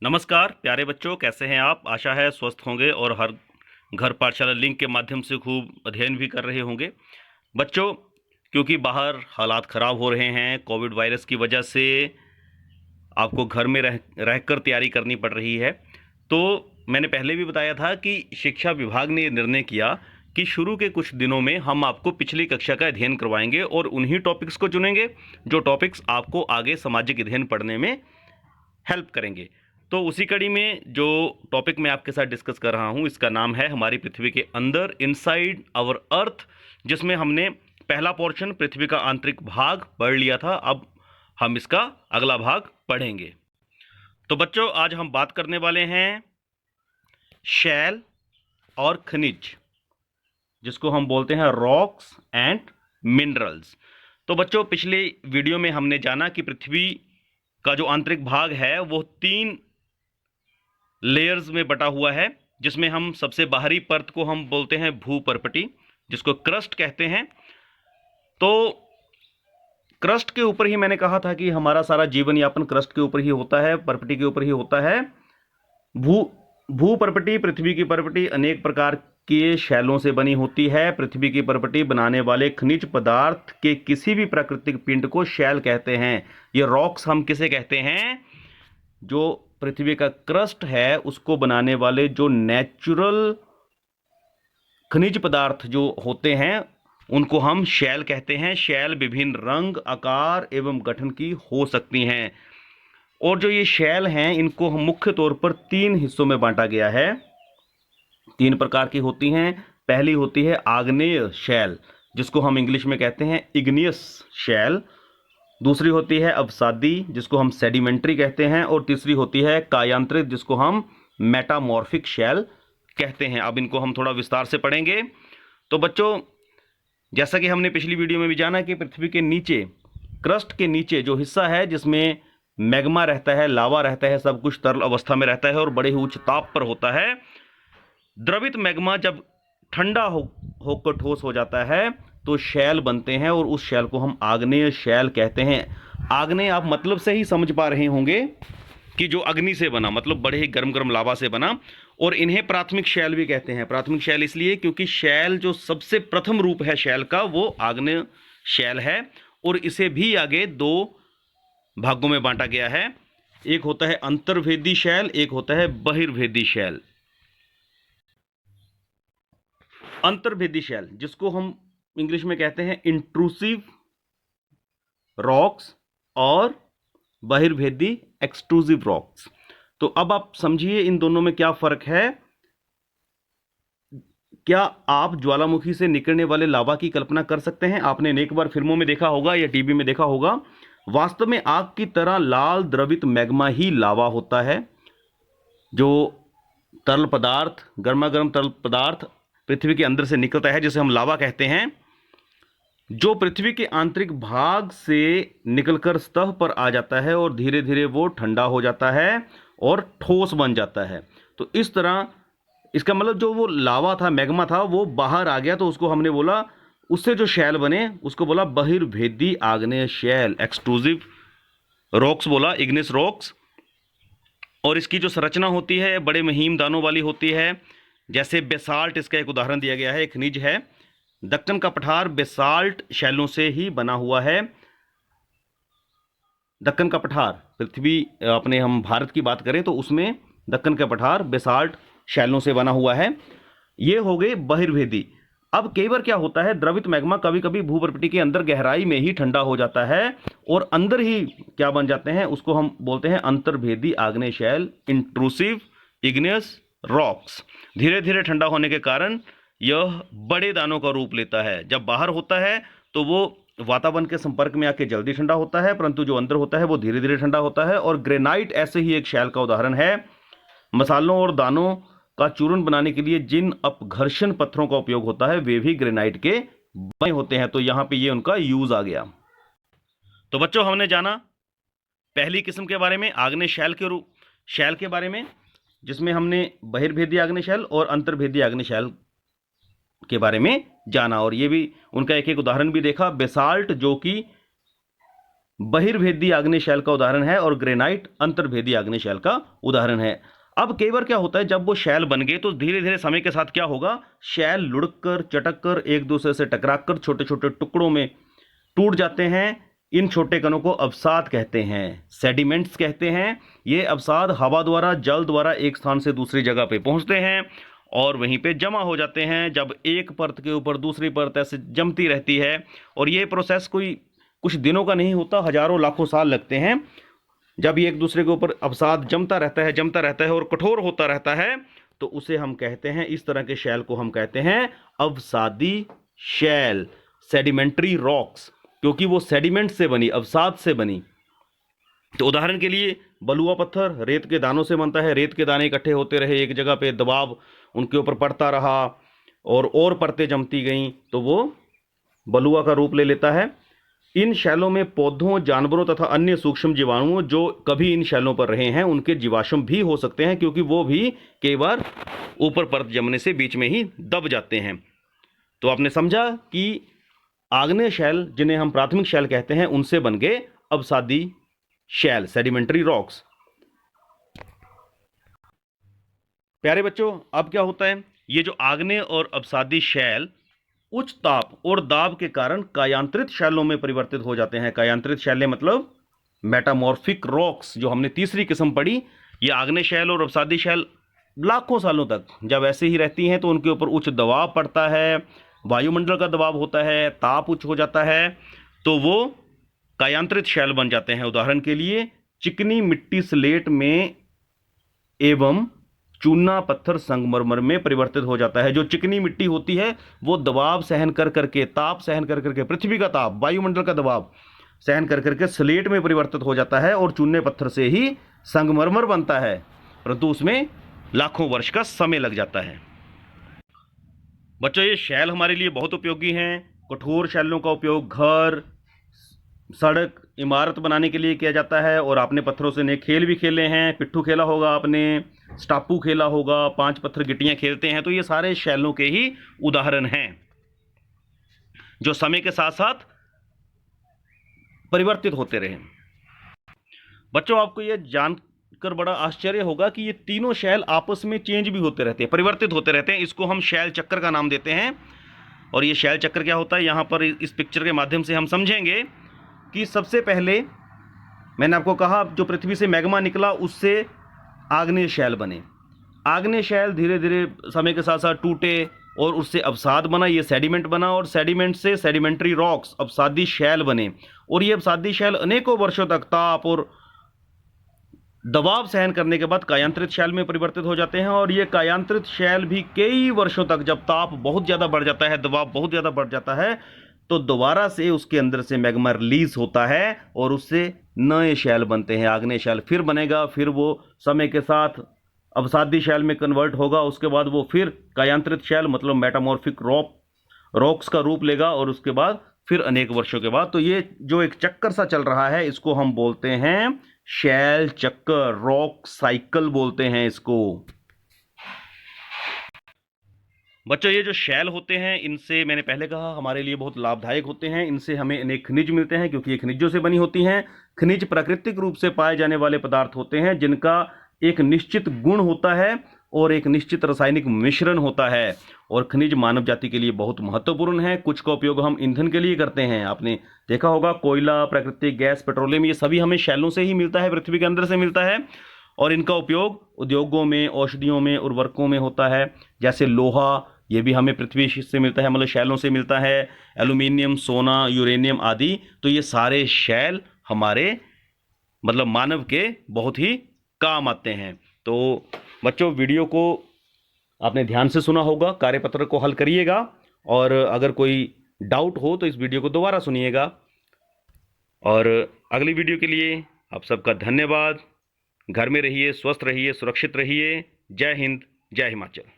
नमस्कार प्यारे बच्चों, कैसे हैं आप। आशा है स्वस्थ होंगे और हर घर पाठशाला लिंक के माध्यम से खूब अध्ययन भी कर रहे होंगे। बच्चों, क्योंकि बाहर हालात ख़राब हो रहे हैं कोविड वायरस की वजह से, आपको घर में रहकर तैयारी करनी पड़ रही है। तो मैंने पहले भी बताया था कि शिक्षा विभाग ने ये निर्णय किया कि शुरू के कुछ दिनों में हम आपको पिछली कक्षा का अध्ययन करवाएंगे और उन्हीं टॉपिक्स को चुनेंगे जो टॉपिक्स आपको आगे सामाजिक अध्ययन पढ़ने में हेल्प करेंगे। तो उसी कड़ी में जो टॉपिक मैं आपके साथ डिस्कस कर रहा हूं, इसका नाम है हमारी पृथ्वी के अंदर, इनसाइड आवर अर्थ, जिसमें हमने पहला पोर्शन पृथ्वी का आंतरिक भाग पढ़ लिया था। अब हम इसका अगला भाग पढ़ेंगे। तो बच्चों, आज हम बात करने वाले हैं शैल और खनिज, जिसको हम बोलते हैं रॉक्स एंड मिनरल्स। तो बच्चों, पिछले वीडियो में हमने जाना कि पृथ्वी का जो आंतरिक भाग है वो 3 लेयर्स में बटा हुआ है, जिसमें हम सबसे बाहरी परत को हम बोलते हैं भूपर्पटी, जिसको क्रस्ट कहते हैं। तो क्रस्ट के ऊपर ही मैंने कहा था कि हमारा सारा जीवन यापन क्रस्ट के ऊपर ही होता है, पर्पटी के ऊपर ही होता है। भूपर्पटी, पृथ्वी की पर्पटी अनेक प्रकार के शैलों से बनी होती है। पृथ्वी की पर्पटी बनाने वाले खनिज पदार्थ के किसी भी प्राकृतिक पिंड को शैल कहते हैं। ये रॉक्स हम किसे कहते हैं? जो पृथ्वी का क्रस्ट है उसको बनाने वाले जो नेचुरल खनिज पदार्थ जो होते हैं उनको हम शैल कहते हैं। शैल विभिन्न रंग, आकार एवं गठन की हो सकती हैं। और जो ये शैल हैं इनको हम मुख्य तौर पर 3 हिस्सों में बांटा गया है। 3 प्रकार की होती हैं। पहली होती है आग्नेय शैल, जिसको हम इंग्लिश में कहते हैं इग्नियस शैल। दूसरी होती है अवसादी, जिसको हम सेडिमेंट्री कहते हैं। और तीसरी होती है कायांतरित, जिसको हम मेटामॉर्फिक शैल कहते हैं। अब इनको हम थोड़ा विस्तार से पढ़ेंगे। तो बच्चों, जैसा कि हमने पिछली वीडियो में भी जाना कि पृथ्वी के नीचे, क्रस्ट के नीचे जो हिस्सा है जिसमें मैग्मा रहता है, लावा रहता है, सब कुछ तरल अवस्था में रहता है और बड़े ही उच्च ताप पर होता है। द्रवित मैग्मा जब ठंडा होकर ठोस हो जाता है तो शैल बनते हैं और उस शैल को हम आग्नेय शैल कहते हैं। आग्नेय आप मतलब से ही समझ पा रहे होंगे कि जो अग्नि से बना, मतलब बड़े ही गर्म गर्म लावा से बना। और इन्हें प्राथमिक शैल भी कहते हैं। प्राथमिक शैल इसलिए क्योंकि शैल जो सबसे प्रथम रूप है शैल का वो आग्नेय शैल है। और इसे भी आगे 2 भागों में बांटा गया है। एक होता है अंतर्भेदी शैल, एक होता है बहिर्भेदी शैल। अंतर्भेदी शैल, जिसको हम इंग्लिश में कहते हैं इंट्रूसिव रॉक्स, और बहिर्भेदी एक्सट्रूसिव रॉक्स। तो अब आप समझिए इन दोनों में क्या फर्क है। क्या आप ज्वालामुखी से निकलने वाले लावा की कल्पना कर सकते हैं? आपने अनेक बार फिल्मों में देखा होगा या टीवी में देखा होगा। वास्तव में आग की तरह लाल द्रवित मैग्मा ही लावा होता है। जो तरल पदार्थ, गर्मा गर्म तरल पदार्थ पृथ्वी के अंदर से निकलता है, जिसे हम लावा कहते हैं, जो पृथ्वी के आंतरिक भाग से निकलकर सतह पर आ जाता है और धीरे धीरे वो ठंडा हो जाता है और ठोस बन जाता है। तो इस तरह इसका मतलब जो वो लावा था, मैग्मा था, वो बाहर आ गया। तो उसको हमने बोला, उससे जो शैल बने उसको बोला बहिर्भेदी आग्नेय शैल, एक्सट्रूसिव रॉक्स बोला, इग्निस रॉक्स। और इसकी जो संरचना होती है बड़े महीन दानों वाली होती है। जैसे बेसाल्ट, इसका एक उदाहरण दिया गया है, एक खनिज है। दक्कन का पठार बेसाल्ट शैलों से ही बना हुआ है। दक्कन का पठार, पृथ्वी अपने हम भारत की बात करें तो उसमें दक्कन का पठार बेसाल्ट शैलों से बना हुआ है। ये हो गए बहिर्भेदी। अब कई बार क्या होता है, द्रवित मैग्मा कभी कभी भूपर्पटी के अंदर गहराई में ही ठंडा हो जाता है और अंदर ही क्या बन जाते हैं, उसको हम बोलते हैं अंतर्भेदी आग्नेय शैल, इंट्रूसिव इग्नियस रॉक्स। धीरे धीरे ठंडा होने के कारण यह बड़े दानों का रूप लेता है। जब बाहर होता है तो वो वातावरण के संपर्क में आके जल्दी ठंडा होता है, परंतु जो अंदर होता है वो धीरे धीरे ठंडा होता है। और ग्रेनाइट ऐसे ही एक शैल का उदाहरण है। मसालों और दानों का चूर्ण बनाने के लिए जिन अपघर्षण पत्थरों का उपयोग होता है वे भी ग्रेनाइट के बने होते हैं। तो यहां पे ये उनका यूज आ गया। तो बच्चों, हमने जाना पहली किस्म के बारे में, आग्नेय शैल के बारे में, जिसमें हमने बहिर्भेदी आग्नेय शैल और अंतर्भेदी आग्नेय शैल के बारे में जाना। और ये भी उनका एक एक उदाहरण भी देखा। बेसाल्ट जो कि बहिर्भेदी आग्नेय शैल का उदाहरण है और ग्रेनाइट अंतर्भेदी आग्नेय शैल का उदाहरण है। अब कई बार क्या होता है, जब वो शैल बन गए तो धीरे धीरे समय के साथ क्या होगा, शैल लुढ़क चटक कर एक दूसरे से टकराकर छोटे छोटे टुकड़ों में टूट जाते हैं। इन छोटे कणों को अवसाद कहते हैं, सेडिमेंट्स कहते हैं। ये अवसाद हवा द्वारा, जल द्वारा एक स्थान से दूसरी जगह पे पहुंचते हैं और वहीं पे जमा हो जाते हैं। जब एक परत के ऊपर दूसरी परत ऐसे जमती रहती है, और ये प्रोसेस कोई कुछ दिनों का नहीं होता, हजारों लाखों साल लगते हैं। जब ये एक दूसरे के ऊपर अवसाद जमता रहता है और कठोर होता रहता है, तो उसे हम कहते हैं, इस तरह के शैल को हम कहते हैं अवसादी शैल, सेडिमेंट्री रॉक्स, क्योंकि वो सेडिमेंट से बनी, अवसाद से बनी। तो उदाहरण के लिए बलुआ पत्थर रेत के दानों से बनता है। रेत के दाने इकट्ठे होते रहे एक जगह पे, दबाव उनके ऊपर पड़ता रहा और परतें जमती गईं, तो वो बलुआ का रूप ले लेता है। इन शैलों में पौधों, जानवरों तथा अन्य सूक्ष्म जीवाणुओं जो कभी इन शैलों पर रहे हैं उनके जीवाश्म भी हो सकते हैं, क्योंकि वो भी कई बार ऊपर परत जमने से बीच में ही दब जाते हैं। तो आपने समझा कि आग्नेय शैल, जिन्हें हम प्राथमिक शैल कहते हैं, उनसे बन गए अवसादी शैल, सेडिमेंट्री रॉक्स। प्यारे बच्चों, अब क्या होता है, ये जो आग्नेय और अवसादी शैल उच्च ताप और दाब के कारण कायांतरित शैलों में परिवर्तित हो जाते हैं। कायांतरित शैलें मतलब मेटामॉर्फिक रॉक्स, जो हमने तीसरी किस्म पढ़ी। ये आग्नेय शैल और अवसादी शैल लाखों सालों तक जब ऐसे ही रहती हैं तो उनके ऊपर उच्च दबाव पड़ता है, वायुमंडल का दबाव होता है, ताप उच्च हो जाता है, तो वो कायांतरित शैल बन जाते हैं। उदाहरण के लिए चिकनी मिट्टी स्लेट में एवं चूना पत्थर संगमरमर में परिवर्तित हो जाता है। जो चिकनी मिट्टी होती है वो दबाव सहन कर करके, ताप सहन कर करके, पृथ्वी का ताप, वायुमंडल का दबाव सहन कर करके स्लेट में परिवर्तित हो जाता है और चूने पत्थर से ही संगमरमर बनता है, परंतु उसमें लाखों वर्ष का समय लग जाता है। बच्चों, ये शैल हमारे लिए बहुत उपयोगी हैं। कठोर शैलों का उपयोग घर, सड़क, इमारत बनाने के लिए किया जाता है। और आपने पत्थरों से अनेक खेल भी खेले हैं, पिट्ठू खेला होगा आपने, स्टापू खेला होगा, 5 पत्थर गिट्टियां खेलते हैं, तो ये सारे शैलों के ही उदाहरण हैं जो समय के साथ साथ परिवर्तित होते रहे। बच्चों, आपको यह जानकर बड़ा आश्चर्य होगा कि ये तीनों शैल आपस में चेंज भी होते रहते हैं, परिवर्तित होते रहते हैं। इसको हम शैल चक्कर का नाम देते हैं। और ये शैल चक्कर क्या होता है, यहाँ पर इस पिक्चर के माध्यम से हम समझेंगे कि सबसे पहले मैंने आपको कहा, जो पृथ्वी से मैग्मा निकला उससे आग्नेय शैल बने। आग्नेय शैल धीरे धीरे समय के साथ साथ टूटे और उससे अवसाद बना, ये सेडिमेंट बना, और सेडिमेंट से सेडिमेंट्री रॉक्स, अवसादी शैल बने। और ये अवसादी शैल अनेकों वर्षों तक ताप और दबाव सहन करने के बाद कायांतरित शैल में परिवर्तित हो जाते हैं। और ये कायांतरित शैल भी कई वर्षों तक, जब ताप बहुत ज़्यादा बढ़ जाता है, दबाव बहुत ज़्यादा बढ़ जाता है, तो दोबारा से उसके अंदर से मैग्मा रिलीज होता है और उससे नए शैल बनते हैं। आग्नेय शैल फिर बनेगा, फिर वो समय के साथ अवसादी शैल में कन्वर्ट होगा, उसके बाद वो फिर कायांतरित शैल मतलब मेटामॉर्फिक रॉक्स का रूप लेगा, और उसके बाद फिर अनेक वर्षों के बाद। तो ये जो एक चक्कर सा चल रहा है, इसको हम बोलते हैं शैल चक्कर, रॉक साइकिल बोलते हैं इसको। बच्चों, ये जो शैल होते हैं, इनसे मैंने पहले कहा हमारे लिए बहुत लाभदायक होते हैं। इनसे हमें अनेक खनिज मिलते हैं, क्योंकि ये खनिजों से बनी होती हैं। खनिज प्राकृतिक रूप से पाए जाने वाले पदार्थ होते हैं जिनका एक निश्चित गुण होता है और एक निश्चित रासायनिक मिश्रण होता है। और खनिज मानव जाति के लिए बहुत महत्वपूर्ण है। कुछ का उपयोग हम ईंधन के लिए करते हैं। आपने देखा होगा कोयला, प्राकृतिक गैस, पेट्रोलियम, ये सभी हमें शैलों से ही मिलता है, पृथ्वी के अंदर से मिलता है। और इनका उपयोग उद्योगों में, औषधियों में, उर्वरकों में होता है। जैसे लोहा, ये भी हमें पृथ्वी से मिलता है, मतलब शैलों से मिलता है। एल्यूमिनियम, सोना, यूरेनियम आदि, तो ये सारे शैल हमारे मतलब मानव के बहुत ही काम आते हैं। तो बच्चों, वीडियो को आपने ध्यान से सुना होगा, कार्यपत्र को हल करिएगा, और अगर कोई डाउट हो तो इस वीडियो को दोबारा सुनिएगा। और अगली वीडियो के लिए आप सबका धन्यवाद। घर में रहिए, स्वस्थ रहिए, सुरक्षित रहिए। जय हिंद, जय हिमाचल।